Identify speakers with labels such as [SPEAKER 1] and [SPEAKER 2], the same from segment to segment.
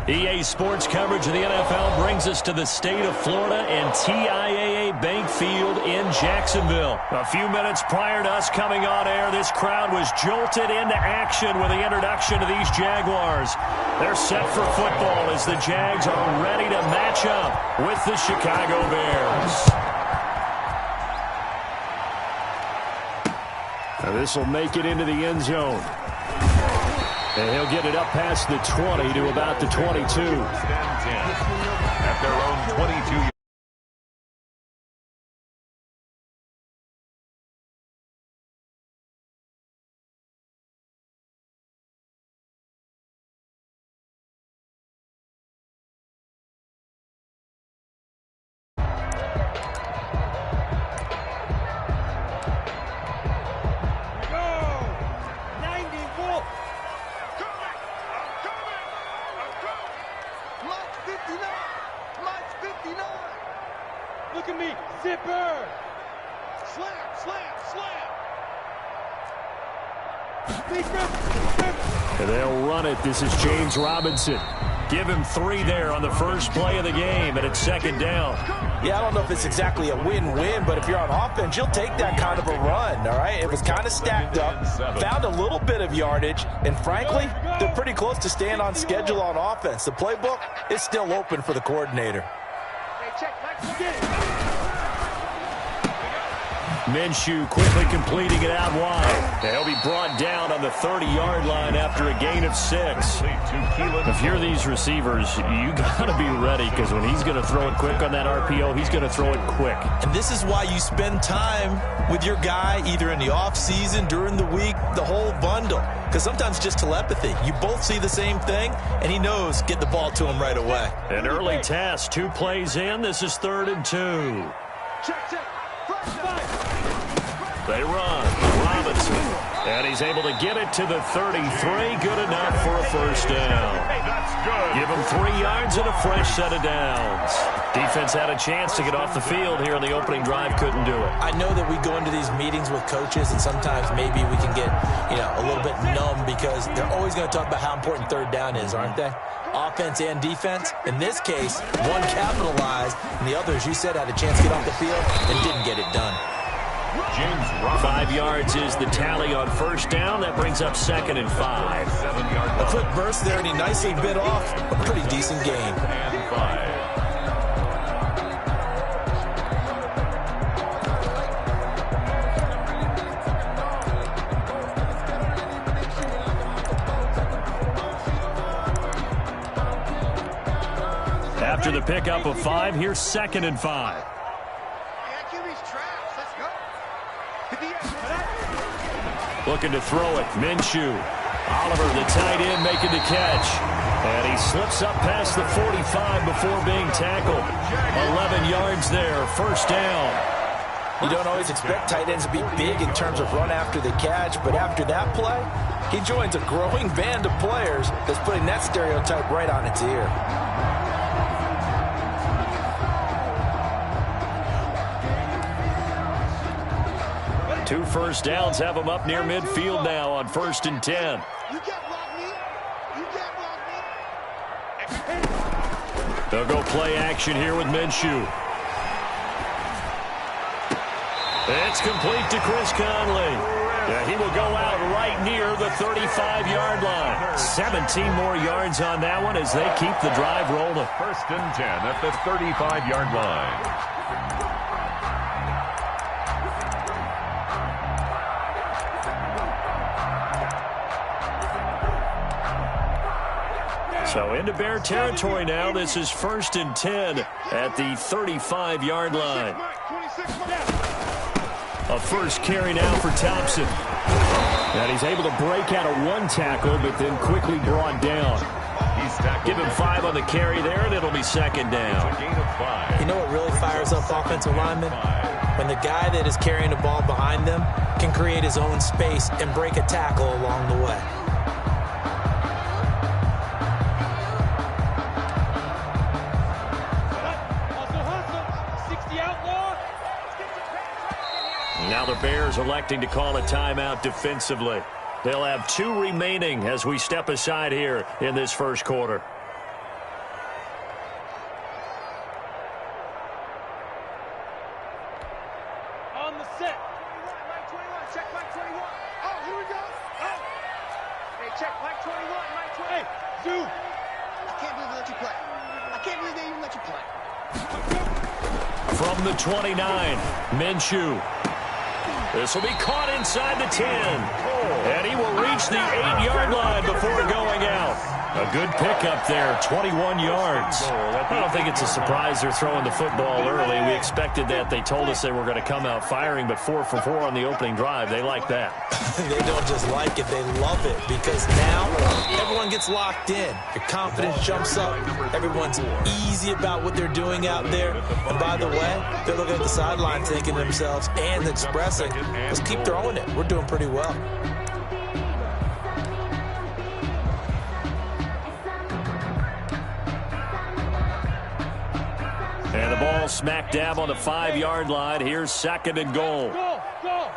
[SPEAKER 1] EA Sports coverage of the NFL brings us to the state of Florida and TIAA Bank Field in Jacksonville. A few minutes prior to us coming on air, this crowd was jolted into action with the introduction of these Jaguars. They're set for football as the Jags are ready to match up with the Chicago Bears. Now this will make it into the end zone. And he'll get it up past the 20 to about the 22.
[SPEAKER 2] At their own 22.
[SPEAKER 3] Look at me, zipper! Slap, slap, slap!
[SPEAKER 1] And they'll run it. This is James Robinson. Give him 3 there on the first play of the game, and it's second down.
[SPEAKER 4] Yeah, I don't know if it's exactly a win-win, but if you're on offense, you'll take that kind of a run, all right? It was kind of stacked up, found a little bit of yardage, and frankly, they're pretty close to staying on schedule on offense. The playbook is still open for the coordinator.
[SPEAKER 1] Minshew quickly completing it out wide. They'll be brought down on the 30-yard line after a gain of 6. If you're these receivers, you got to be ready because when he's going to throw it quick on that RPO, he's going to throw it quick.
[SPEAKER 4] And this is why you spend time with your guy either in the offseason, during the week, the whole bundle. Because sometimes just telepathy. You both see the same thing, and he knows get the ball to him right away.
[SPEAKER 1] An early test, 2 plays in. This is 3rd and 2.
[SPEAKER 3] Check.
[SPEAKER 1] They run. Robinson. And he's able to get it to the 33. Good enough for a first down. Give him 3 yards and a fresh set of downs. Defense had a chance to get off the field here in the opening drive. Couldn't do it.
[SPEAKER 4] I know that we go into these meetings with coaches, and sometimes maybe we can get, a little bit numb because they're always going to talk about how important 3rd down is, aren't they? Offense and defense. In this case, one capitalized, and the other, as you said, had a chance to get off the field and didn't get it done.
[SPEAKER 1] 5 yards is the tally on first down. That brings up 2nd and 5.
[SPEAKER 4] A quick burst there, and he nicely bit off a pretty decent gain.
[SPEAKER 1] After the pickup of 5, here's 2nd and 5. Looking to throw it. Minshew. Oliver, the tight end, making the catch. And he slips up past the 45 before being tackled. 11 yards there. First down.
[SPEAKER 4] You don't always expect tight ends to be big in terms of run after the catch, but after that play, he joins a growing band of players that's putting that stereotype right on its ear.
[SPEAKER 1] Two first downs have them up near midfield now on 1st and 10. They'll go play action here with Minshew. It's complete to Chris Conley. Yeah, he will go out right near the 35-yard line. 17 more yards on that one as they keep the drive rolling.
[SPEAKER 2] 1st and 10 at the 35-yard line.
[SPEAKER 1] So into Bear territory now. This is 1st and 10 at the 35-yard line. A first carry now for Thompson. And he's able to break out of 1 tackle, but then quickly brought down. Give him 5 on the carry there, and it'll be 2nd down.
[SPEAKER 4] You know what really fires up offensive linemen? When the guy that is carrying the ball behind them can create his own space and break a tackle along the way.
[SPEAKER 1] Now the Bears electing to call a timeout defensively. They'll have 2 remaining as we step aside here in this first quarter.
[SPEAKER 3] set. 21, check Mike 21. Oh, here we go. Oh. Hey, check Mike 21, Mike 20. Hey, Zoo.
[SPEAKER 5] I can't believe they let you play. I can't believe they even let you play.
[SPEAKER 1] From the 29, Minshew. This will be caught inside the 10. And he will reach the 8-yard line before going out. A good pickup there, 21 yards. I don't think it's a surprise they're throwing the football early. We expected that. They told us they were going to come out firing, but 4 for 4 on the opening drive. They like that.
[SPEAKER 4] They don't just like it, they love it, because now everyone gets locked in. Your confidence jumps up. Everyone's easy about what they're doing out there. And by the way, they're looking at the sideline thinking to themselves and expressing, let's keep throwing it. We're doing pretty well.
[SPEAKER 1] And the ball smack dab on the 5-yard line. Here's 2nd and goal.
[SPEAKER 3] Go, go.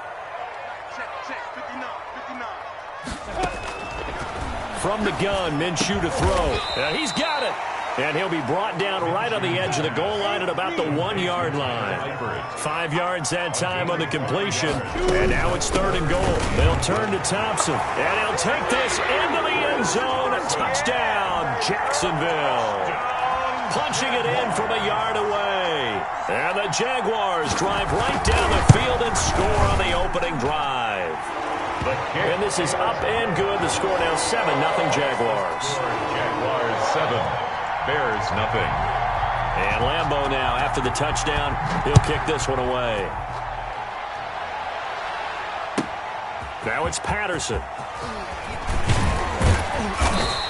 [SPEAKER 3] Check, 59, 59.
[SPEAKER 1] From the gun, Minshew to throw. And he's got it. And he'll be brought down right on the edge of the goal line at about the 1-yard line. 5 yards that time on the completion. And now it's 3rd and goal. They'll turn to Thompson. And he'll take this into the end zone. A touchdown, Jacksonville. Punching it in from a yard away. And the Jaguars drive right down the field and score on the opening drive. And this is up and good. The score now 7-0 Jaguars.
[SPEAKER 2] Jaguars 7, Bears nothing.
[SPEAKER 1] And Lambeau now, after the touchdown, he'll kick this one away. Now it's Patterson.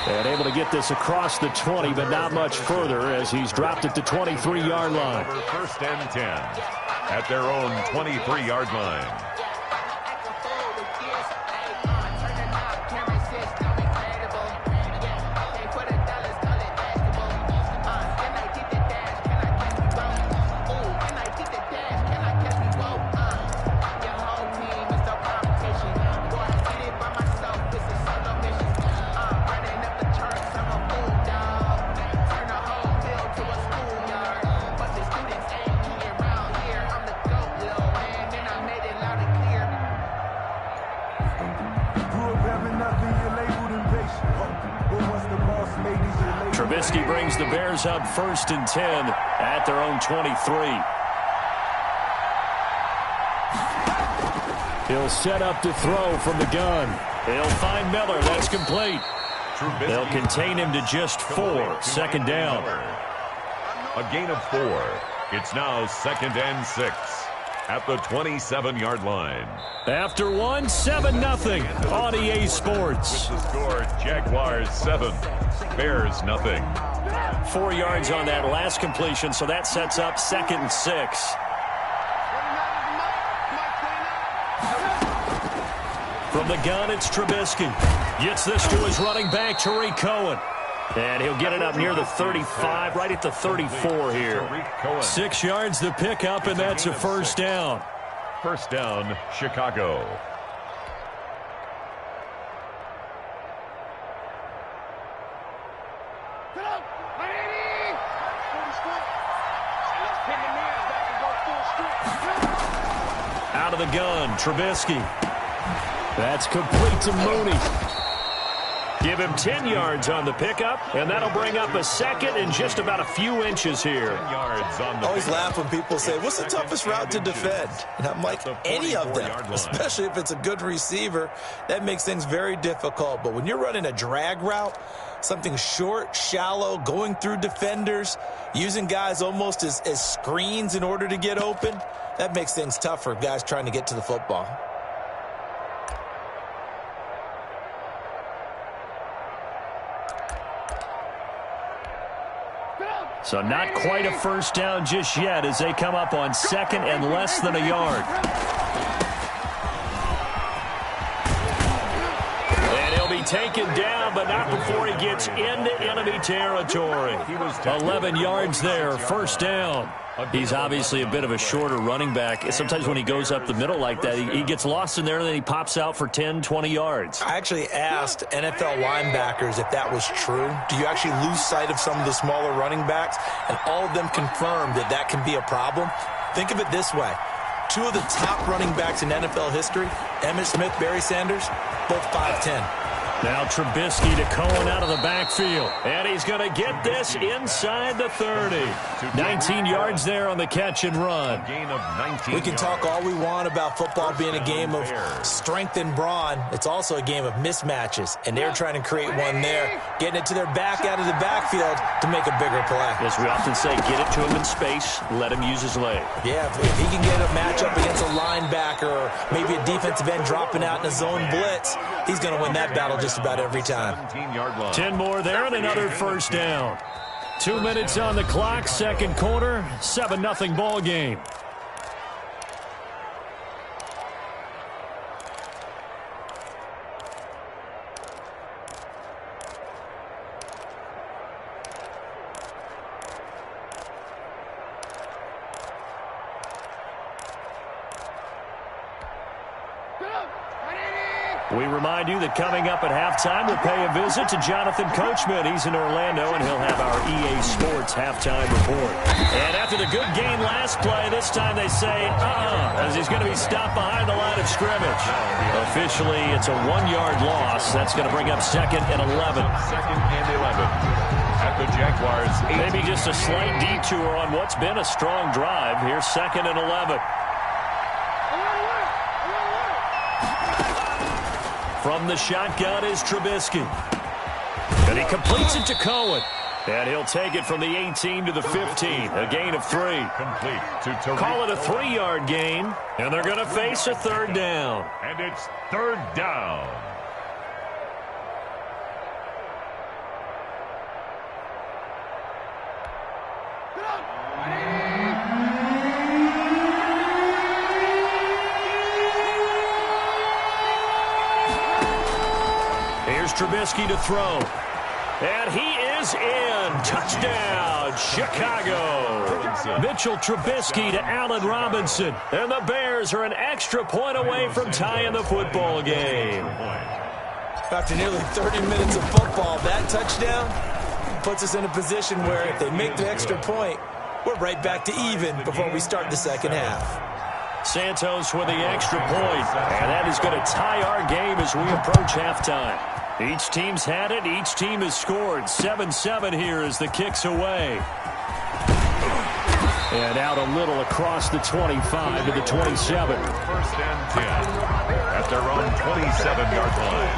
[SPEAKER 1] And able to get this across the 20, but not much further as he's dropped it to 23-yard line.
[SPEAKER 2] 1st and 10 at their own 23-yard line.
[SPEAKER 1] Trubisky brings the Bears up 1st and 10 at their own 23. He'll set up to throw from the gun. He'll find Miller. That's complete. They'll contain him to just 4. 2nd down.
[SPEAKER 2] A gain of 4. It's now 2nd and 6 at the 27-yard line.
[SPEAKER 1] After 1, 7-0 on EA Sports.
[SPEAKER 2] With the score, Jaguars 7, Bears nothing.
[SPEAKER 1] 4 yards on that last completion, so that sets up 2nd and 6. From the gun, it's Trubisky. Gets this to his running back, Tariq Cohen. And he'll get it up near the 35, right at the 34 here. 6 yards the pickup, and that's a 1st down.
[SPEAKER 2] 1st down, Chicago.
[SPEAKER 1] Out of the gun, Trubisky. That's complete to Mooney. Give him 10 yards on the pickup, and that'll bring up a 2nd and just about a few inches here.
[SPEAKER 4] I always laugh when people say, what's the toughest route to defend? And I'm like, any of them, especially if it's a good receiver. That makes things very difficult. But when you're running a drag route, something short, shallow, going through defenders, using guys almost as screens in order to get open, that makes things tough for guys trying to get to the football.
[SPEAKER 1] So not quite a 1st down just yet as they come up on 2nd and less than a yard. And he'll be taken down, but not before he gets into enemy territory. 11 yards there, 1st down. He's obviously a bit of a shorter running back. Sometimes when he goes up the middle like that, he gets lost in there, and then he pops out for 10, 20 yards.
[SPEAKER 4] I actually asked NFL linebackers if that was true. Do you actually lose sight of some of the smaller running backs? And all of them confirmed that that can be a problem. Think of it this way. Two of the top running backs in NFL history, Emmitt Smith, Barry Sanders, both 5'10".
[SPEAKER 1] Now Trubisky to Cohen out of the backfield. And he's going to get this inside the 30. 19 yards there on the catch and run.
[SPEAKER 4] We can talk all we want about football being a game of strength and brawn. It's also a game of mismatches. And they're trying to create one there, getting it to their back out of the backfield to make a bigger play.
[SPEAKER 1] As we often say, get it to him in space, let him use his leg.
[SPEAKER 4] Yeah, if he can get a matchup against a linebacker or maybe a defensive end dropping out in a zone blitz, he's going to win that battle just about every time.
[SPEAKER 1] 10 more there and another first down. 2 minutes on the clock, second quarter, 7-0 ball game. We remind you that coming up at halftime, we'll pay a visit to Jonathan Coachman. He's in Orlando, and he'll have our EA Sports halftime report. And after the good game last play, this time they say, as he's going to be stopped behind the line of scrimmage. Officially, it's a 1-yard loss. That's going to bring up 2nd and 11.
[SPEAKER 2] 2nd and 11. At the Jaguars.
[SPEAKER 1] Maybe just a slight detour on what's been a strong drive. Here's 2nd and 11. From the shotgun is Trubisky. And he completes it to Cohen. And he'll take it from the 18 to the 15. A gain of 3.
[SPEAKER 2] Complete to Tariq.
[SPEAKER 1] Call it a 3-yard gain. And they're going to face a 3rd down.
[SPEAKER 2] And it's 3rd down.
[SPEAKER 1] Here's Trubisky to throw. And he is in. Touchdown, Chicago. Mitchell Trubisky to Allen Robinson. And the Bears are an extra point away from tying the football game.
[SPEAKER 4] After nearly 30 minutes of football, that touchdown puts us in a position where if they make the extra point, we're right back to even before we start the second half.
[SPEAKER 1] Santos with the extra point. And that is going to tie our game as we approach halftime. Each team's had it. Each team has scored. 7-7 here as the kick's away. And out a little across the 25 to the 27.
[SPEAKER 2] 1st and 10 at their own 27-yard line.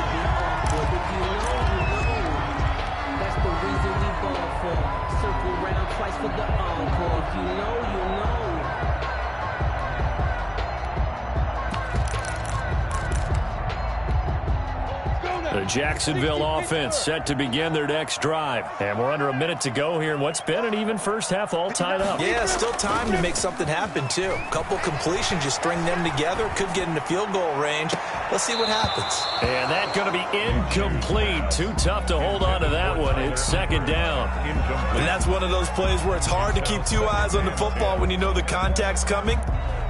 [SPEAKER 6] That's the reason we ball for. Circle round twice for the encore. If you know, you know.
[SPEAKER 1] The Jacksonville offense set to begin their next drive. And we're under a minute to go here in what's been an even first half, all tied up.
[SPEAKER 4] Yeah, still time to make something happen, too. A couple completions, you string them together, could get into field goal range. Let's see what happens.
[SPEAKER 1] And that's going to be incomplete. Too tough to hold on to that one. It's 2nd down.
[SPEAKER 4] And that's one of those plays where it's hard to keep 2 eyes on the football when you know the contact's coming,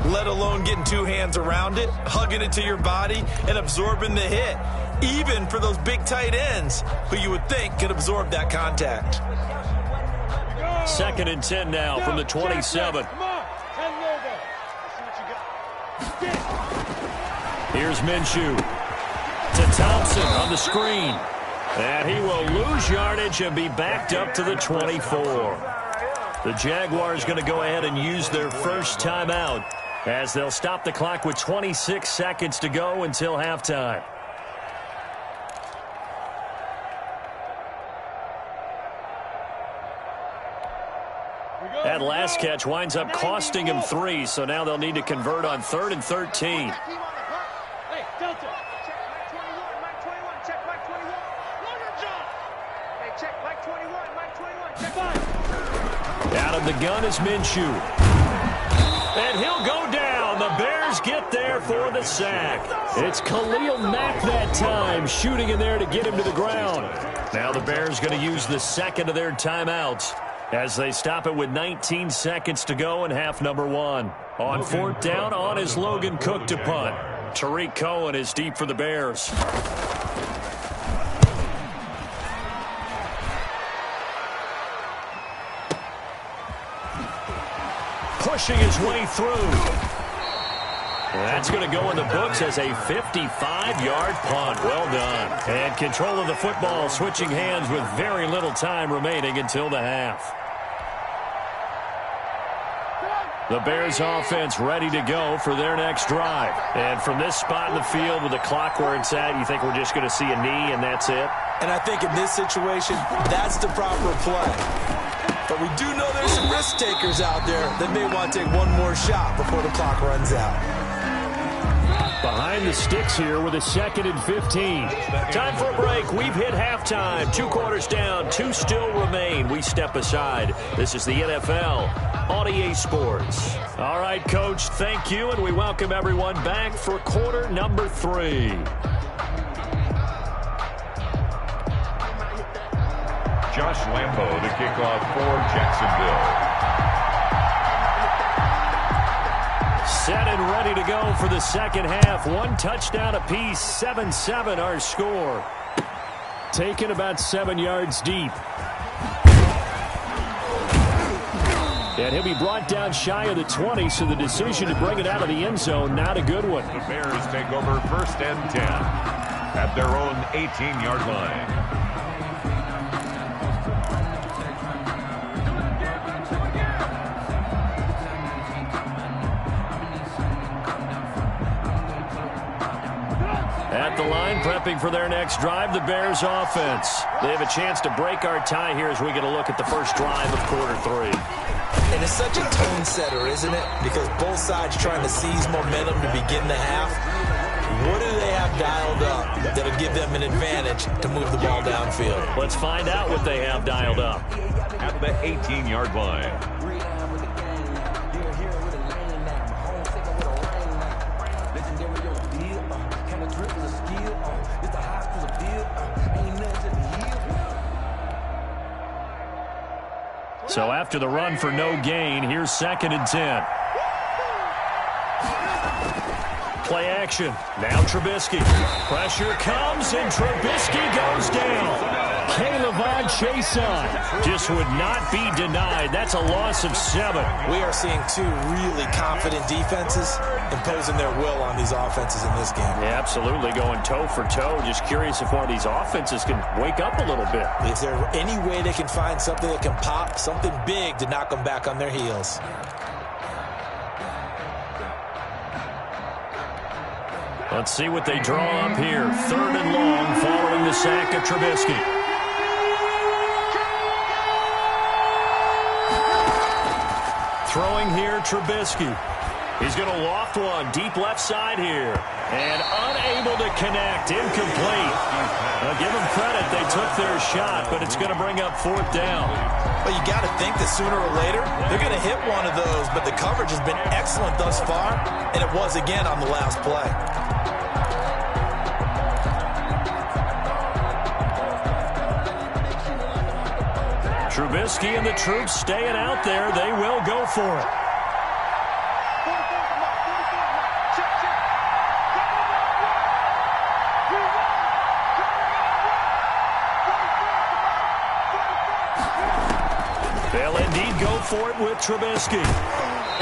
[SPEAKER 4] let alone getting 2 hands around it, hugging it to your body, and absorbing the hit. Even for those big tight ends who you would think could absorb that contact.
[SPEAKER 1] 2nd and 10 now from the 27. Here's Minshew to Thompson on the screen. And he will lose yardage and be backed up to the 24. The Jaguars going to go ahead and use their first timeout as they'll stop the clock with 26 seconds to go until halftime. That last catch winds up costing him 3, so now they'll need to convert on 3rd and 13.
[SPEAKER 3] Hey, Delta. Check Mike 21, Mike 21, check Mike 21. Longer jump. Hey, check Mike 21, Mike 21, check 5.
[SPEAKER 1] Out of the gun is Minshew. And he'll go down. The Bears get there for the sack. It's Khalil Mack that time, shooting in there to get him to the ground. Now the Bears going to use the second of their timeouts as they stop it with 19 seconds to go in half number 1. On 4th down, on is Logan Cook to punt. Tariq Cohen is deep for the Bears. Pushing his way through. That's going to go in the books as a 55-yard punt. Well done. And control of the football switching hands with very little time remaining until the half. The Bears offense ready to go for their next drive. And from this spot in the field with the clock where it's at, you think we're just going to see a knee and that's it?
[SPEAKER 4] And I think in this situation, that's the proper play. But we do know there's some risk takers out there that may want to take one more shot before the clock runs out.
[SPEAKER 1] Behind the sticks here with a 2nd and 15. Time for a break. We've hit halftime. 2 quarters down. 2 still remain. We step aside. This is the NFL on EA Sports. All right, Coach, thank you, and we welcome everyone back for quarter number 3.
[SPEAKER 2] Josh Lambo, the kickoff for Jacksonville.
[SPEAKER 1] Set and ready to go for the second half. 1 touchdown apiece, 7-7 our score. Taken about 7 yards deep. And he'll be brought down shy of the 20, so the decision to bring it out of the end zone, not a good one.
[SPEAKER 2] The Bears take over 1st and 10 at their own 18-yard line.
[SPEAKER 1] At the line, prepping for their next drive, the Bears offense. They have a chance to break our tie here as we get a look at the first drive of quarter 3.
[SPEAKER 4] And it's such a tone setter, isn't it? Because both sides trying to seize momentum to begin the half. What do they have dialed up that'll give them an advantage to move the ball downfield?
[SPEAKER 1] Let's find out what they have dialed up.
[SPEAKER 2] At the 18-yard line.
[SPEAKER 1] So after the run for no gain, here's 2nd and 10. Play action. Now Trubisky. Pressure comes, and Trubisky goes down. K'Lavon Chaisson just would not be denied. That's a loss of 7.
[SPEAKER 4] We are seeing 2 really confident defenses imposing their will on these offenses in this game.
[SPEAKER 1] Yeah, absolutely, going toe for toe. Just curious if one of these offenses can wake up a little bit.
[SPEAKER 4] Is there any way they can find something that can pop, something big to knock them back on their heels?
[SPEAKER 1] Let's see what they draw up here. 3rd and long following the sack of Trubisky. Throwing here, Trubisky. He's going to loft one deep left side here. And unable to connect. Incomplete. Give them credit. They took their shot, but it's going to bring up 4th down.
[SPEAKER 4] Well, you got to think that sooner or later, they're going to hit one of those, but the coverage has been excellent thus far, and it was again on the last play.
[SPEAKER 1] Trubisky and the troops staying out there. They will go for it. They'll indeed go for it with Trubisky.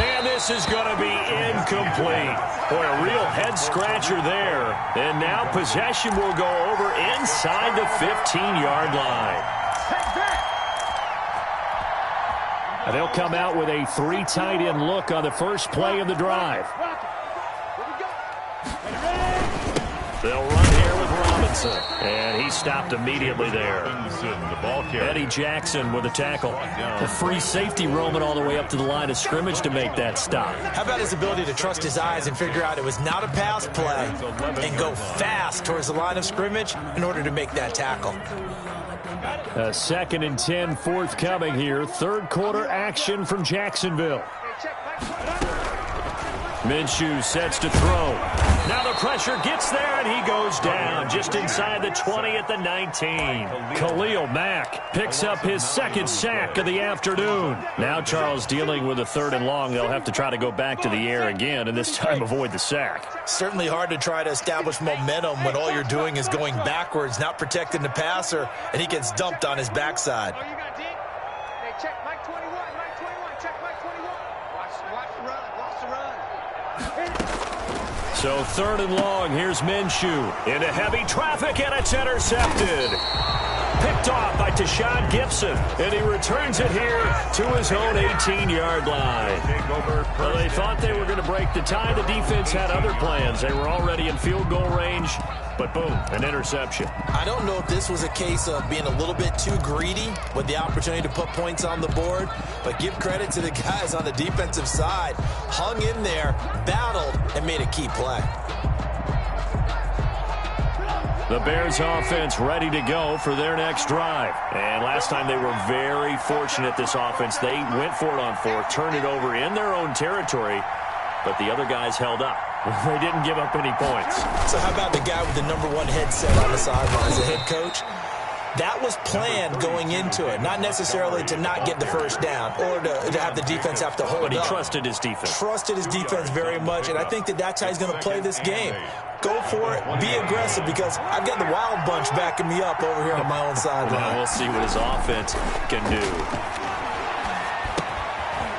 [SPEAKER 1] And this is going to be incomplete. Boy, a real head-scratcher there. And now possession will go over inside the 15-yard line. They'll come out with a 3 tight end look on the first play of the drive. They'll run here with Robinson. And he stopped immediately there. Eddie Jackson with a tackle. A free safety roaming all the way up to the line of scrimmage to make that stop.
[SPEAKER 4] How about his ability to trust his eyes and figure out it was not a pass play and go fast towards the line of scrimmage in order to make that tackle.
[SPEAKER 1] 2nd and 10 forthcoming here. 3rd quarter action from Jacksonville. Minshew sets to throw. Now the pressure gets there, and he goes down just inside the 20 at the 19. Khalil Mack picks up his 2nd sack of the afternoon. Now Charles dealing with a 3rd and long. They'll have to try to go back to the air again, and this time avoid the sack.
[SPEAKER 4] Certainly hard to try to establish momentum when all you're doing is going backwards, not protecting the passer, and he gets dumped on his backside.
[SPEAKER 3] Oh, you got Dick? Hey, check Mike 21, Mike 21, check Mike 21. Watch the run, watch the run.
[SPEAKER 1] So 3rd and long, here's Minshew. Into heavy traffic, and it's intercepted. Picked off by Tashawn Gibson, and he returns it here to his own 18-yard line. Well, they thought they were going to break the tie. The defense had other plans. They were already in field goal range, but boom, an interception.
[SPEAKER 4] I don't know if this was a case of being a little bit too greedy with the opportunity to put points on the board, but give credit to the guys on the defensive side. Hung in there, battled, and made a key play.
[SPEAKER 1] The Bears offense ready to go for their next drive. And last time they were very fortunate, this offense. They went for it on 4th, turned it over in their own territory, but the other guys held up. They didn't give up any points.
[SPEAKER 4] So how about the guy with the #1 headset on the sidelines, the head coach? That was planned going into it, not necessarily to not get the first down or to have the defense have to hold up.
[SPEAKER 1] But he trusted his defense.
[SPEAKER 4] Trusted his defense very much, and I think that's how he's going to play this game. Go for it, be aggressive, because I've got the wild bunch backing me up over here on my own sideline.
[SPEAKER 1] Now we'll see what his offense can do.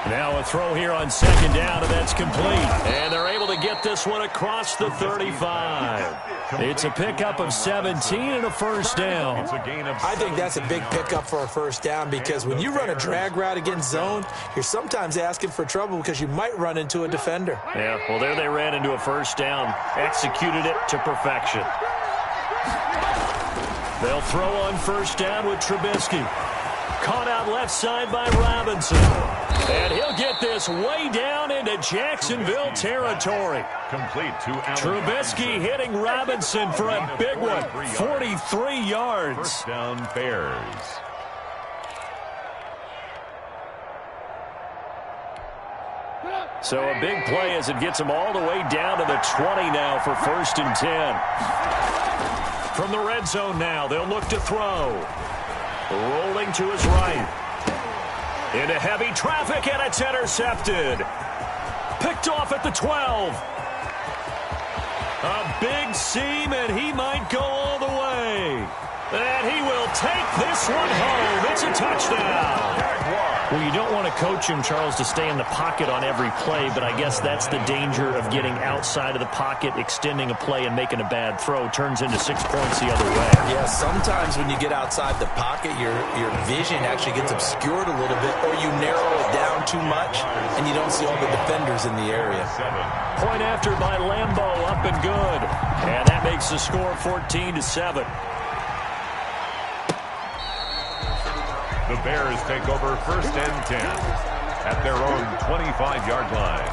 [SPEAKER 1] Now a throw here on 2nd down, and that's complete. And they're able to get this one across the 35. It's a pickup of 17 and a first down.
[SPEAKER 4] I think that's a big pickup for a first down, because when you run a drag route against zone, you're sometimes asking for trouble because you might run into a defender.
[SPEAKER 1] Yeah, well, there they ran into a first down, executed it to perfection. They'll throw on 1st down with Trubisky. Caught out left side by Robinson. And he'll get this way down into Jacksonville territory.
[SPEAKER 2] Complete to
[SPEAKER 1] Trubisky hitting Robinson for a big one. 43 yards.
[SPEAKER 2] First down, Bears.
[SPEAKER 1] So a big play as it gets them all the way down to the 20 now for 1st and 10. From the red zone now, they'll look to throw. Rolling to his right. Into heavy traffic, and it's intercepted. Picked off at the 12. A big seam, and he might go all the way. And he will take this one home. It's a touchdown. Well, you don't want to coach him, Charles, to stay in the pocket on every play, but I guess that's the danger of getting outside of the pocket, extending a play, and making a bad throw. Turns into 6 points the other way.
[SPEAKER 4] Yeah, sometimes when you get outside the pocket, your vision actually gets obscured a little bit, or you narrow it down too much, and you don't see all the defenders in the area.
[SPEAKER 1] Point after by Lambeau, up and good. And that makes the score 14-7.
[SPEAKER 2] The Bears take over 1st and 10 at their own 25-yard line.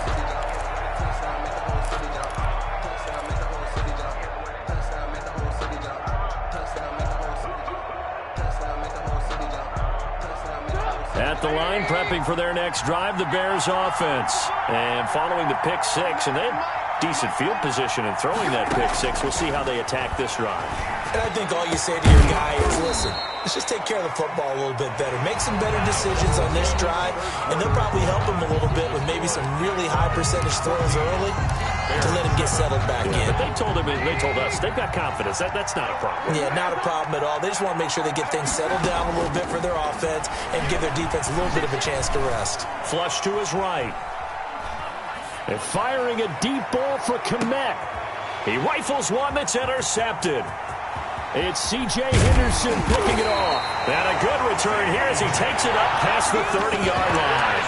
[SPEAKER 1] At the line, prepping for their next drive, the Bears offense. And following the pick 6, and they have decent field position in throwing that pick 6. We'll see how they attack this drive.
[SPEAKER 4] And I think all you say to your guy is, listen, let's just take care of the football a little bit better. Make some better decisions on this drive, and they'll probably help him a little bit with maybe some really high percentage throws early to let him get settled back in.
[SPEAKER 1] But they told us, they've got confidence. That's not a problem.
[SPEAKER 4] Yeah, not a problem at all. They just want to make sure they get things settled down a little bit for their offense and give their defense a little bit of a chance to rest.
[SPEAKER 1] Flush to his right. They're firing a deep ball for Kmet. He rifles one that's intercepted. It's C.J. Henderson picking it off. And a good return here as he takes it up past the 30-yard line.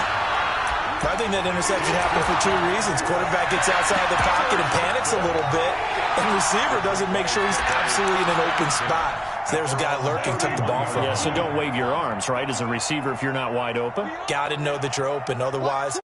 [SPEAKER 4] I think that interception happened for 2 reasons. Quarterback gets outside the pocket and panics a little bit, and receiver doesn't make sure he's absolutely in an open spot. So there's a guy lurking, took the ball from him.
[SPEAKER 1] Yeah, so don't wave your arms, right, as a receiver if you're not wide open.
[SPEAKER 4] Got to know that you're open. Otherwise,